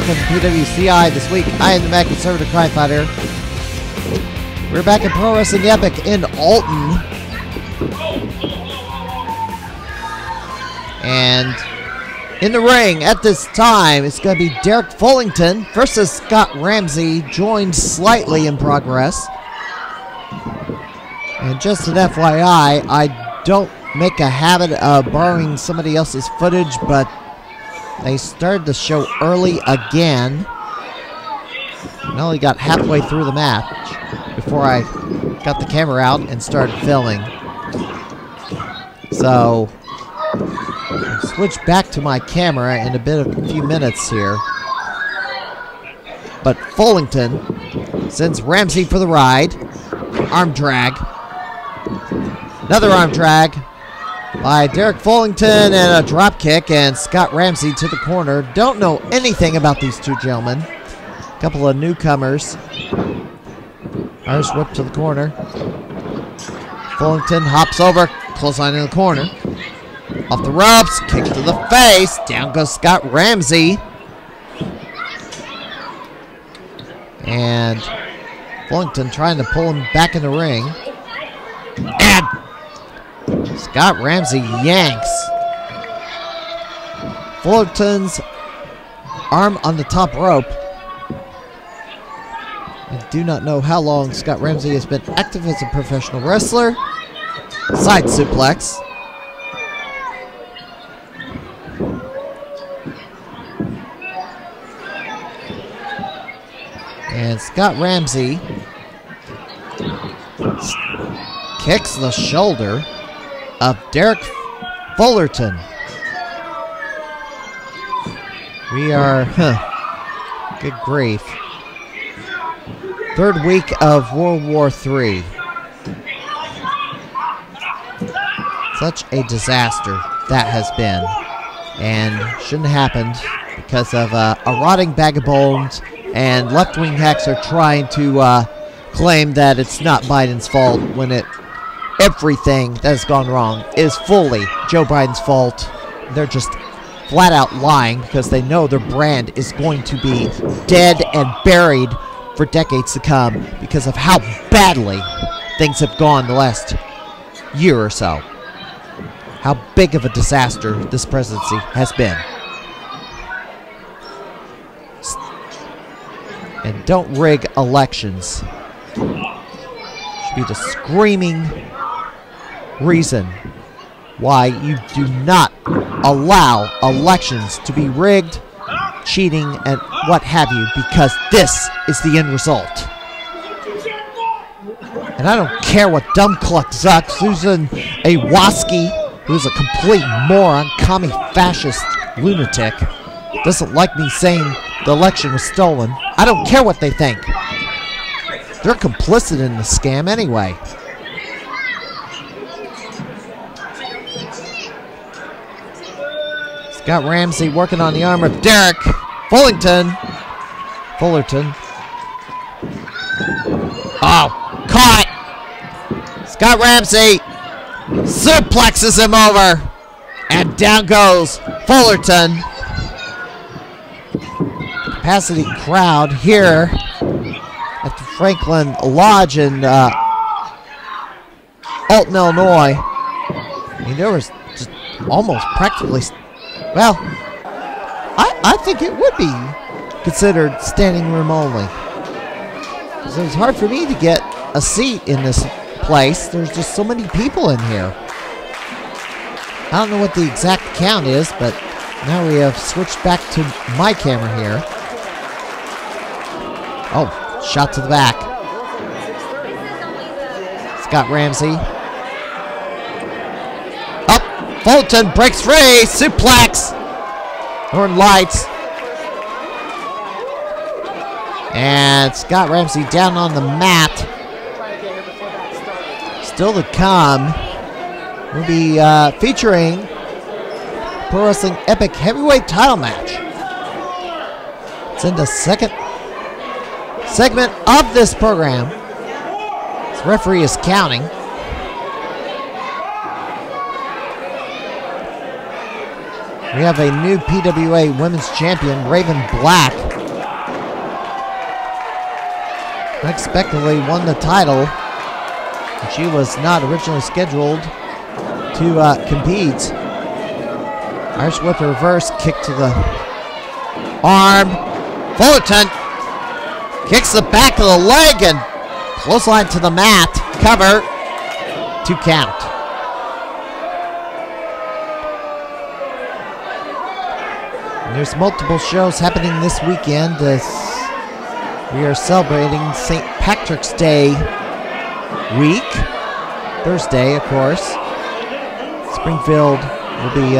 Welcome to PWCI this week. I am the Mad Conservative Crime Fighter. We're back in Pro Wrestling Epic in Alton. And in the ring at this time, it's going to be Derek Fullerton versus Scott Ramsey, joined slightly in progress. And just an FYI, I don't make a habit of borrowing somebody else's footage, but they started the show early again. I only got halfway through the match before I got the camera out and started filming. So I'll switch back to my camera in a few minutes here. But Fullerton sends Ramsey for the ride. Arm drag. Another arm drag by Derek Fullerton and a drop kick, and Scott Ramsey to the corner. Don't know anything about these two gentlemen. A couple of newcomers. Irish whip to the corner. Fullerton hops over, clothesline in the corner. Off the ropes, kick to the face. Down goes Scott Ramsey. And Fullerton trying to pull him back in the ring. And Scott Ramsey yanks Fullerton's arm on the top rope. I do not know how long Scott Ramsey has been active as a professional wrestler. Side suplex. And Scott Ramsey kicks the shoulder of Derek Fullerton. We are, good grief. Third week of World War III. Such a disaster that has been. And shouldn't have happened because of a rotting bag of bones, and left-wing hacks are trying to claim that it's not Biden's fault when everything that has gone wrong is fully Joe Biden's fault. They're just flat out lying because they know their brand is going to be dead and buried for decades to come because of how badly things have gone the last year or so. How big of a disaster this presidency has been. And don't rig elections. Should be the screaming reason why you do not allow elections to be rigged, cheating, and what have you, because this is the end result. And I don't care what dumb cluck Zuck, Susan Awaski, who's a complete moron, commie fascist lunatic, doesn't like me saying the election was stolen. I don't care what they think. They're complicit in the scam anyway. Scott Ramsey working on the arm of Derek Fullerton. Oh, caught! Scott Ramsey suplexes him over. And down goes Fullerton. Capacity crowd here at the Franklin Lodge in Alton, Illinois. I mean, there was just almost practically... Well, I think it would be considered standing room only. So it's hard for me to get a seat in this place. There's just so many people in here. I don't know what the exact count is, but now we have switched back to my camera here. Oh, shot to the back. Scott Ramsey. Fullerton breaks free, suplex, Northern Lights, and Scott Ramsey down on the mat. Still to come, we'll be featuring Pro Wrestling Epic Heavyweight title match. It's in the second segment of this program. This referee is counting. We have a new PWA Women's Champion, Raven Black. Unexpectedly won the title. She was not originally scheduled to compete. Irish whip reverse, kick to the arm. Fullerton kicks the back of the leg and clothesline to the mat. Cover. 2 count. And there's multiple shows happening this weekend as we are celebrating St. Patrick's Day week. Thursday, of course. Springfield will be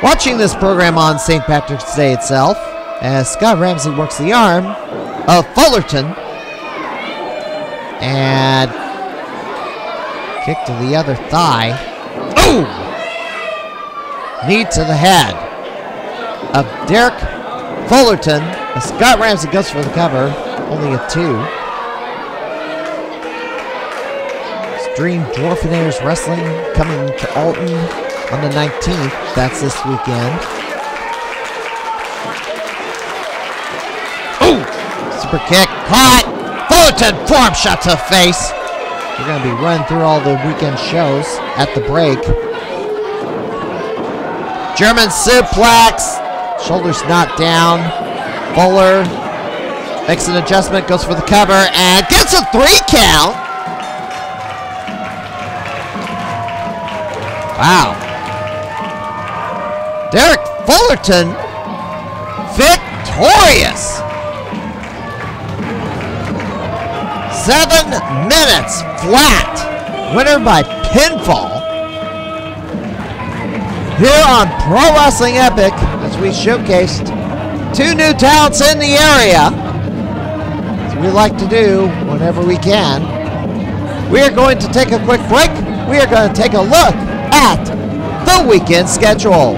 watching this program on St. Patrick's Day itself as Scott Ramsey works the arm of Fullerton and kick to the other thigh. Ooh! Knee to the head of Derek Fullerton as Scott Ramsey goes for the cover. Only a 2. Extreme Dwarfinaires Wrestling coming to Alton on the 19th. That's this weekend. Ooh! Super kick. Caught! Fullerton forearm shot to the face. We're going to be running through all the weekend shows at the break. German suplex. Shoulders not down. Fuller makes an adjustment, goes for the cover, and gets a 3 count. Wow. Derek Fullerton victorious. 7 minutes flat. Winner by pinfall. Here on Pro Wrestling Epic, as we showcased 2 new talents in the area, as we like to do whenever we can. We are going to take a quick break. We are going to take a look at the weekend schedule.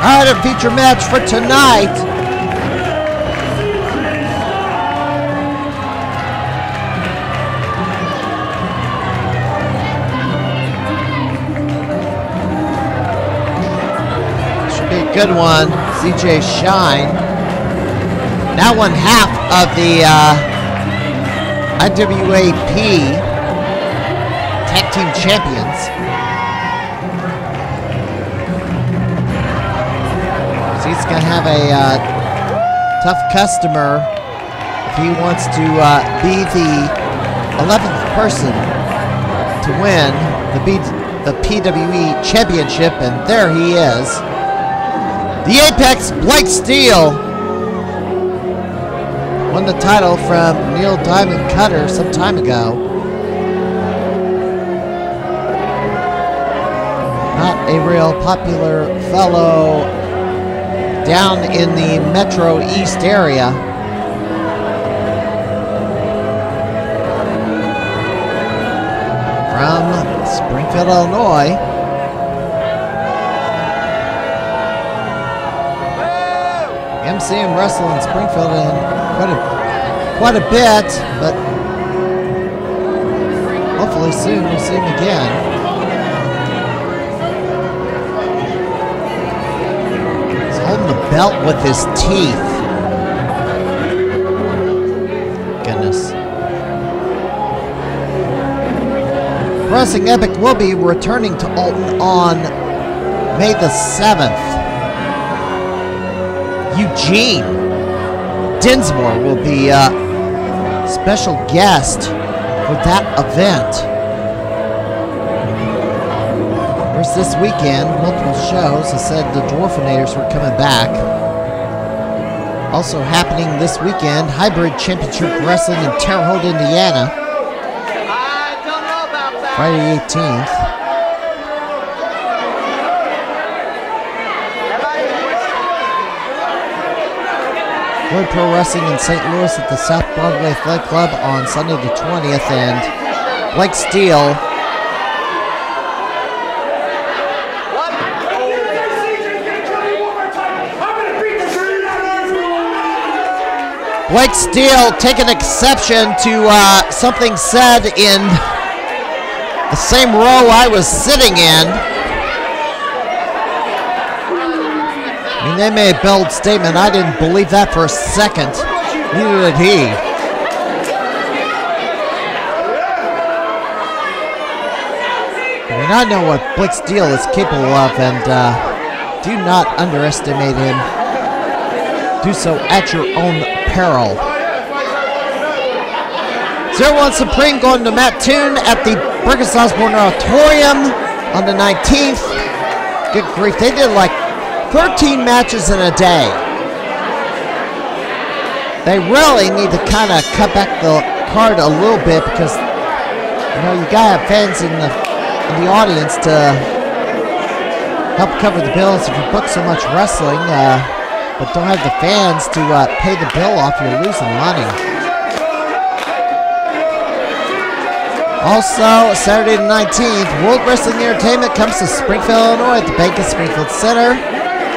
All right, a feature match for tonight. Should be a good one. CJ Shine. Now 1/2 of the IWAP Tag Team Champions. He's going to have a tough customer if he wants to be the 11th person to win the PWE Championship, and there he is. The Apex Blake Steele won the title from Neil Diamond Cutter some time ago. Not a real popular fellow down in the Metro East area. From Springfield, Illinois. MCM wrestled in Springfield in quite a bit, but hopefully soon we'll see him again. Holding the belt with his teeth. Goodness. Wrestling Epic will be returning to Alton on May the 7th. Eugene Dinsmore will be a special guest for that event. Of course, this weekend, multiple shows. I said the Dwarfinators were coming back. Also happening this weekend, Hybrid Championship Wrestling in Terre Haute, Indiana. Friday 18th. Floyd Pro Wrestling in St. Louis at the South Broadway Athletic Club on Sunday the 20th. And Blake Steele taking exception to something said in the same row I was sitting in. I mean, they made a bold statement. I didn't believe that for a second. Neither did he. I mean, I know what Blake Steele is capable of, and do not underestimate him. Do so at your own peril. 01 Supreme going to Matt Toon at the Burgess Osborne Auditorium on the 19th. Good grief, they did like 13 matches in a day. They really need to kind of cut back the card a little bit because, you know, you gotta have fans in the audience to help cover the bills. If you book so much wrestling, but don't have the fans to pay the bill off, you're losing money. Also, Saturday the 19th, World Wrestling Entertainment comes to Springfield, Illinois at the Bank of Springfield Center.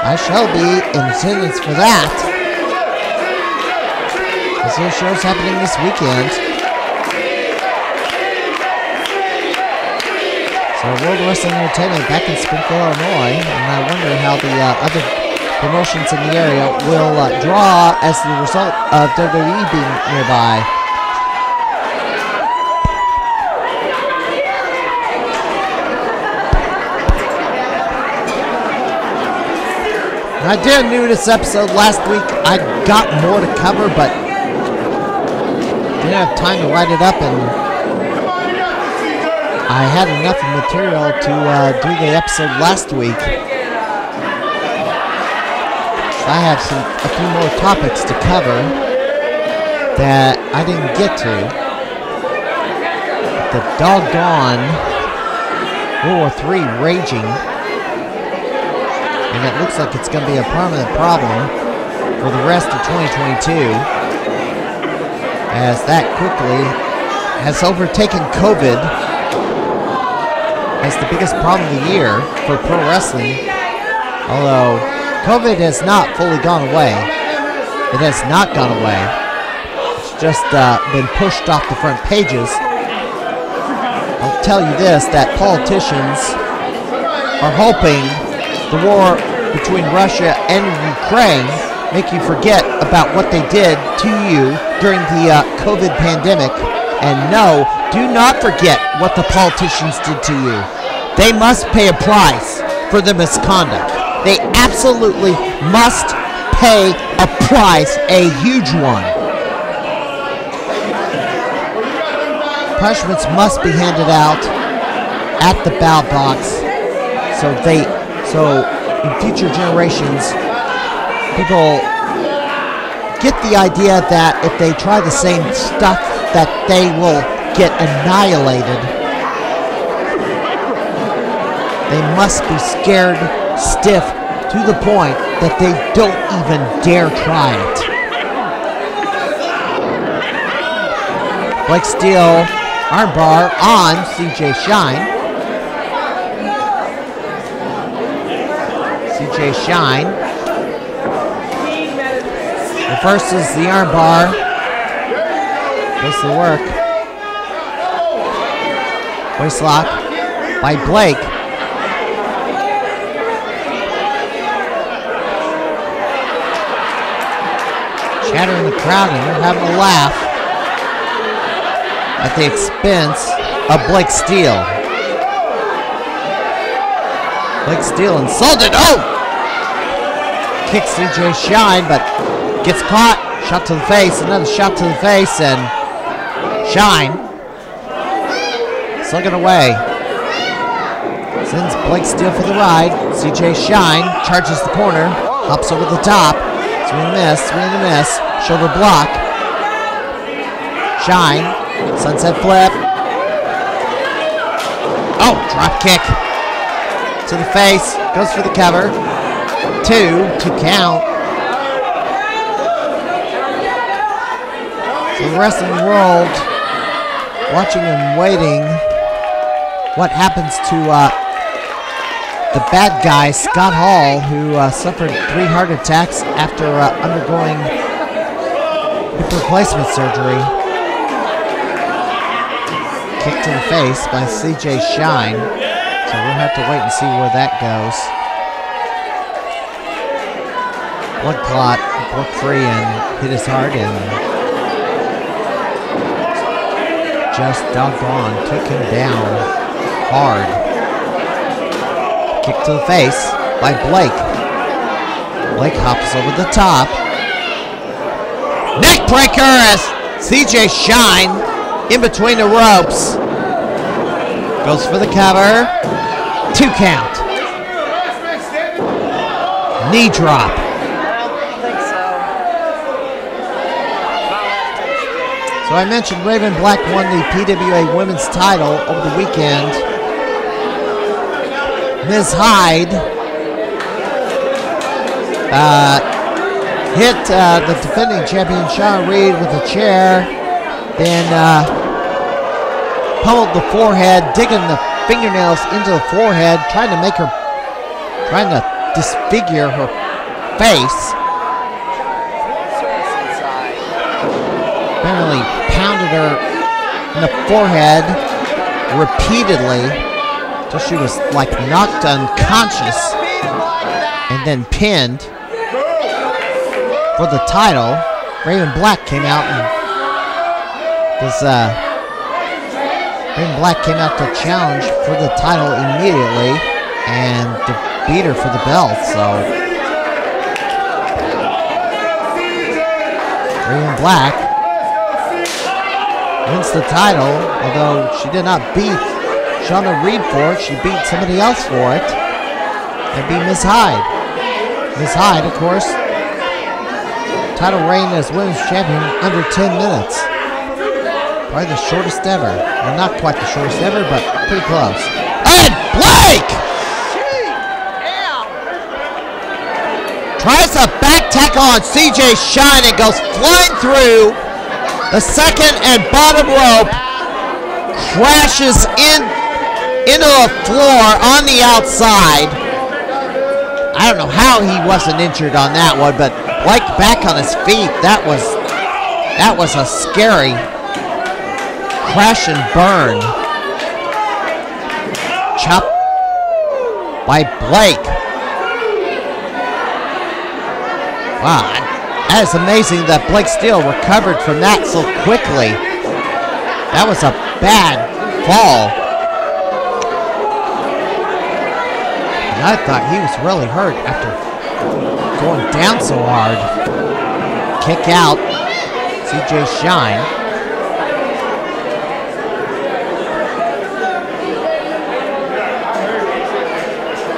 I shall be in attendance for that. This here show's happening this weekend. So World Wrestling Entertainment back in Springfield, Illinois, and I wonder how the other promotions in the area will draw as the result of WWE being nearby. I did do this episode last week. I got more to cover, but didn't have time to write it up, and I had enough material to do the episode last week. I have a few more topics to cover that I didn't get to. The doggone World War III raging. And it looks like it's going to be a permanent problem for the rest of 2022, as that quickly has overtaken COVID as the biggest problem of the year for pro wrestling. Although COVID has not fully gone away. It has not gone away. It's just been pushed off the front pages. I'll tell you this, that politicians are hoping the war between Russia and Ukraine make you forget about what they did to you during the COVID pandemic. And no, do not forget what the politicians did to you. They must pay a price for the misconduct. They absolutely must pay a price, a huge one. Punishments must be handed out at the ballot box so in future generations, people get the idea that if they try the same stuff, that they will get annihilated. They must be scared stiff to the point that they don't even dare try it. Blake Steele, armbar on CJ Shine. CJ Shine reverses the armbar. Goes to work. Waistlock by Blake. Chatter in the crowd, and they're having a laugh at the expense of Blake Steele. Blake Steele insulted. Oh! kick CJ Shine, but gets caught. Shot to the face, another shot to the face, and Shine slugging away. Sends Blake Steele for the ride. CJ Shine charges the corner, hops over the top. Swing and miss, swing and miss. Shoulder block. Shine, sunset flip. Oh, drop kick to the face. Goes for the cover. 2 count. So the rest of the world watching and waiting what happens to the bad guy, Scott Hall, who suffered 3 heart attacks after undergoing hip replacement surgery. Kick to the face by CJ Shine. So we'll have to wait and see where that goes. Blood clot broke free and hit his heart and just doggone took him down hard. Kick to the face by Blake. Blake hops over the top. Neck breaker as CJ Shine in between the ropes. Goes for the cover. 2 count. Knee drop. So I mentioned Raven Black won the PWA Women's title over the weekend. Ms. Hyde hit the defending champion Shauna Reed with a chair, then pummeled the forehead, digging the fingernails into the forehead, trying to disfigure her face. Apparently pounded her in the forehead repeatedly till she was like knocked unconscious and then pinned. For the title, Raven Black came out and Raven Black came out to challenge for the title immediately and to beat her for the belt. So Raven Black wins the title, although she did not beat Shauna Reed for it. She beat somebody else for it. And beat Ms. Hyde. Ms. Hyde, of course, title reign as women's champion under 10 minutes. Probably the shortest ever. Well, not quite the shortest ever, but pretty close. And Blake! Tries a back tackle on CJ Shine and goes flying through the second and bottom rope, crashes into a floor on the outside. I don't know how he wasn't injured on that one, but Blake back on his feet. That was a scary crash and burn. Chop by Blake. Wow, that is amazing that Blake Steele recovered from that so quickly. That was a bad fall. And I thought he was really hurt after going down so hard. Kick out, CJ Shine.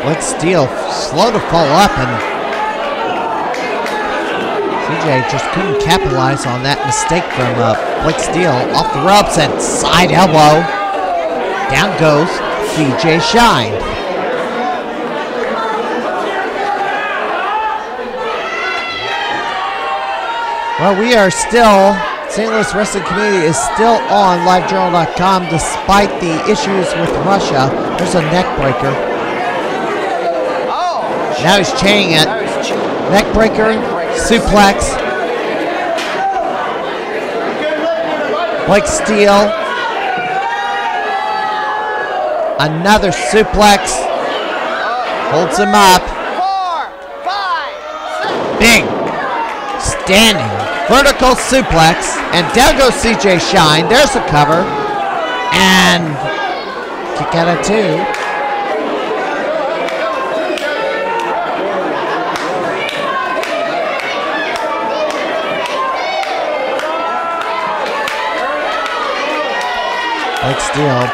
Blake Steele slow to fall up, and CJ just couldn't capitalize on that mistake from Blake Steele. Off the ropes and side elbow. Down goes CJ Shine. Well, we are still, St. Louis Wrestling Community is still on LiveJournal.com despite the issues with Russia. There's a neck breaker. Now he's chaining it. Neck breaker, suplex. Blake Steele. Another suplex. Holds him up. 4, 5, 6. Big. Standing. Vertical suplex. And down goes CJ Shine. There's the cover. And kick out of 2. Blake Steele.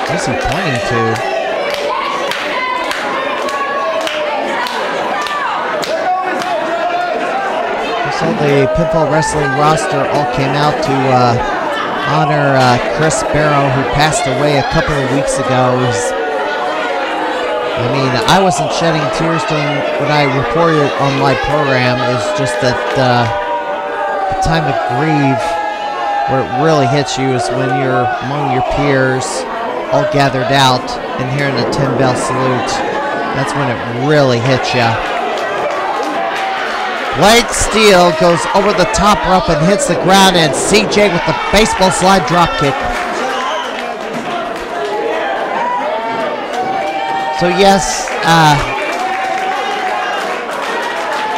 What's he pointing to? So the Pinfall Wrestling roster all came out to honor Chris Barrow, who passed away a couple of weeks ago. I mean, I wasn't shedding tears when I reported on my program. It's just that the time to grieve, where it really hits you, is when you're among your peers, all gathered out, and hearing the 10-bell salute. That's when it really hits you. Blake Steele goes over the top rope and hits the ground, and CJ with the baseball slide drop kick. So yes,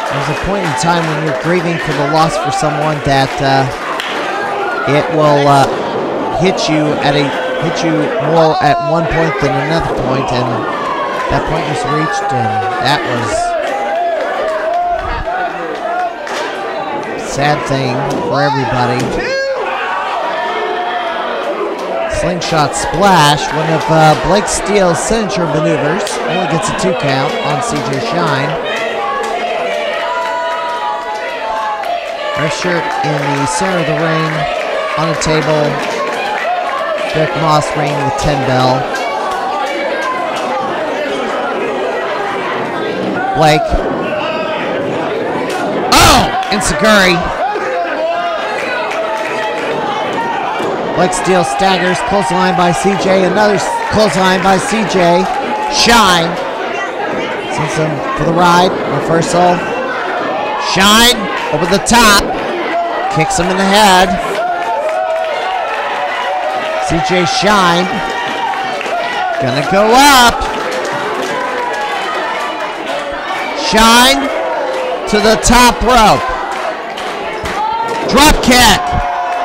there's a point in time when you're grieving for the loss for someone that it will hit you more at one point than another point, and that point was reached, and that was sad thing for everybody. Slingshot splash, one of Blake Steele's signature maneuvers. Only gets a 2 count on CJ Shine. Red shirt in the center of the ring, on the table. Derek Moss ringing the 10-bell. Blake. Enziguri. Blake Steele staggers, clothesline by CJ, another clothesline by CJ. Shine sends him for the ride, reversal. Shine over the top, kicks him in the head. CJ Shine gonna go up. Shine to the top rope. Drop kick.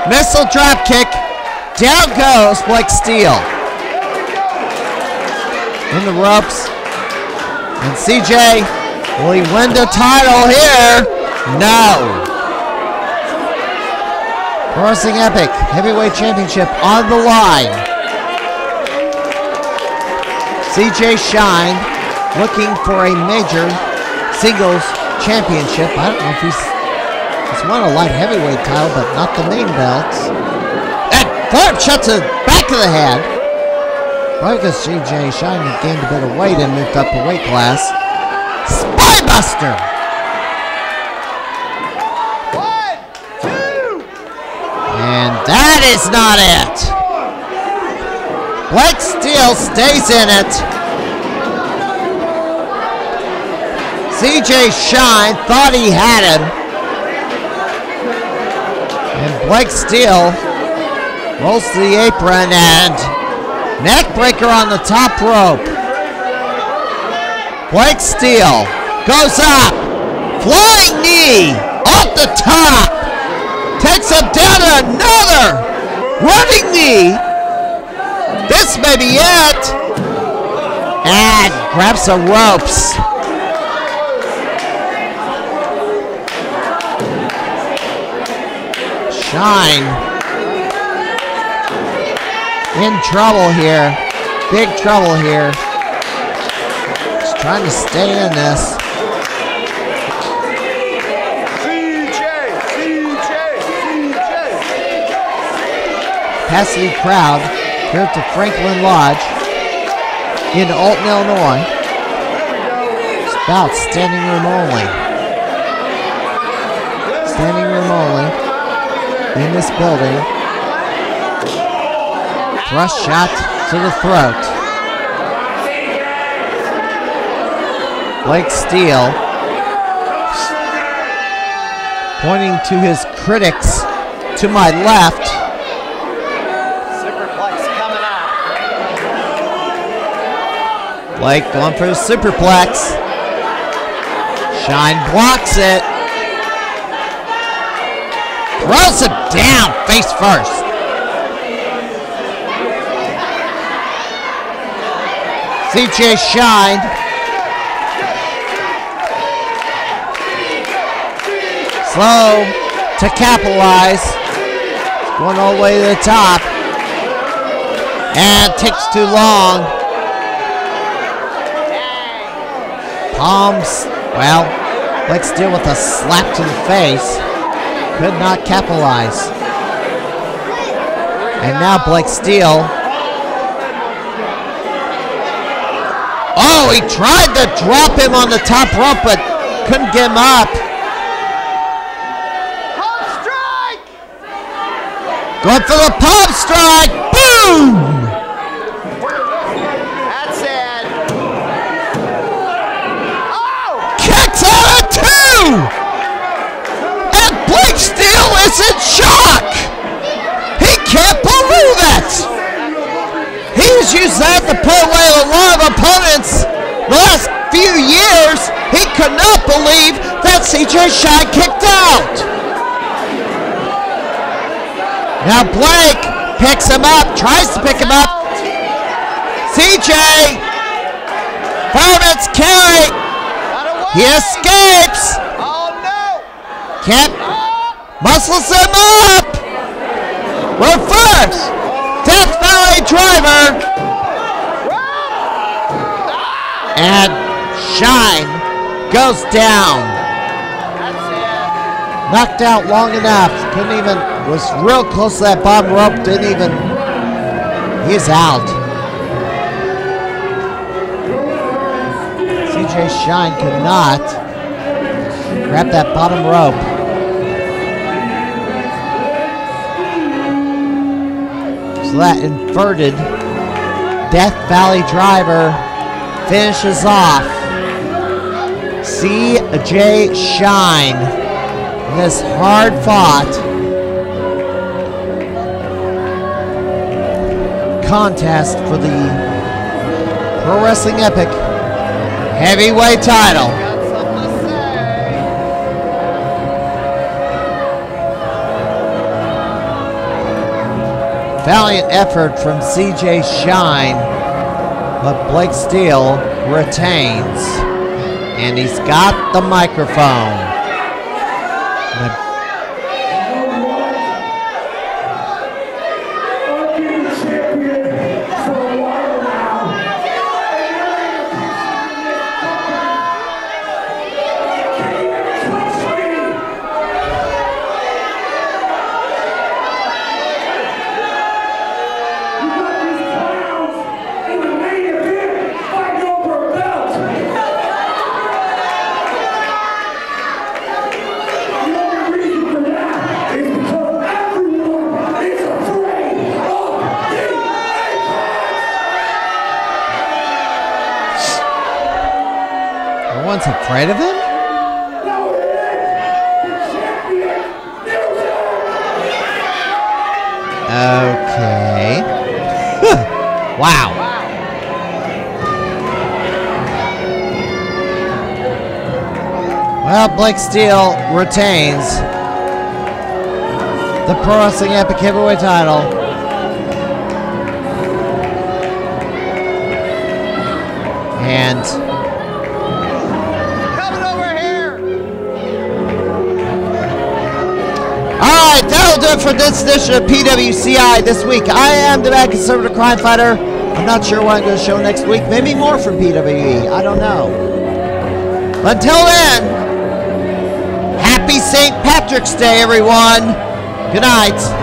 Missile drop kick. Down goes Blake Steele. In the ropes. And CJ, will he win the title here? No. Pro Wrestling Epic Heavyweight Championship on the line. CJ Shine looking for a major singles championship. I don't know if he's won a light heavyweight title, but not the main belts. And Thorpe shuts it back to the head. Probably because CJ Shine had gained a bit of weight and moved up a weight class. Spinebuster! 1, 2. And that is not it. Blake Steele stays in it. CJ Shine thought he had him. And Blake Steele rolls to the apron and neck breaker on the top rope. Blake Steele goes up. Flying knee off the top. Takes him down to another running knee. This may be it. And grabs the ropes. Shine in trouble here. Big trouble here. Just trying to stay in this. Capacity crowd here at the Franklin Lodge in Alton, Illinois. It's about standing room only. Standing room only. In this building. Thrust shot to the throat. Blake Steele pointing to his critics to my left. Superplex coming out. Blake going for the superplex. Shine blocks it. Throws him down, face first. CJ Shine. Slow to capitalize. Going all the way to the top. And takes too long. Palms, well, Blake Steele with a slap to the face. Could not capitalize. And now Blake Steele. Oh, he tried to drop him on the top rope, but couldn't get him up. Palm strike! Going for the palm strike. Boom! That's it. Oh! Kicks out at 2! And Blake Steele is in shock! He can't believe it! He's used that to put away a lot of opponents the last few years. He could not believe that CJ Shine kicked out. Now Blake picks him up, tries to pick him up. CJ, fireman's carry. He escapes. Oh no! Can't muscles him up. Reverse Death Valley driver. And Shine goes down. That's it. Knocked out long enough. Couldn't even, was real close to that bottom rope. Didn't even, he's out. CJ Shine could not grab that bottom rope. So that inverted Death Valley driver finishes off CJ Shine in this hard-fought contest for the Pro Wrestling Epic Heavyweight title. Got something to say. Valiant effort from CJ Shine, but Blake Steele retains, and he's got the microphone. Everyone's afraid of him? Okay. Wow. Well, Blake Steele retains the Pro Wrestling Epic Heavyweight title. And Coming over here. alright, that'll do it for this edition of PWCI this week. I am the Bad Conservative Crime Fighter. I'm not sure what I'm going to show next week. Maybe more from PWE. I don't know. But until then, happy St. Patrick's Day, everyone. Good night.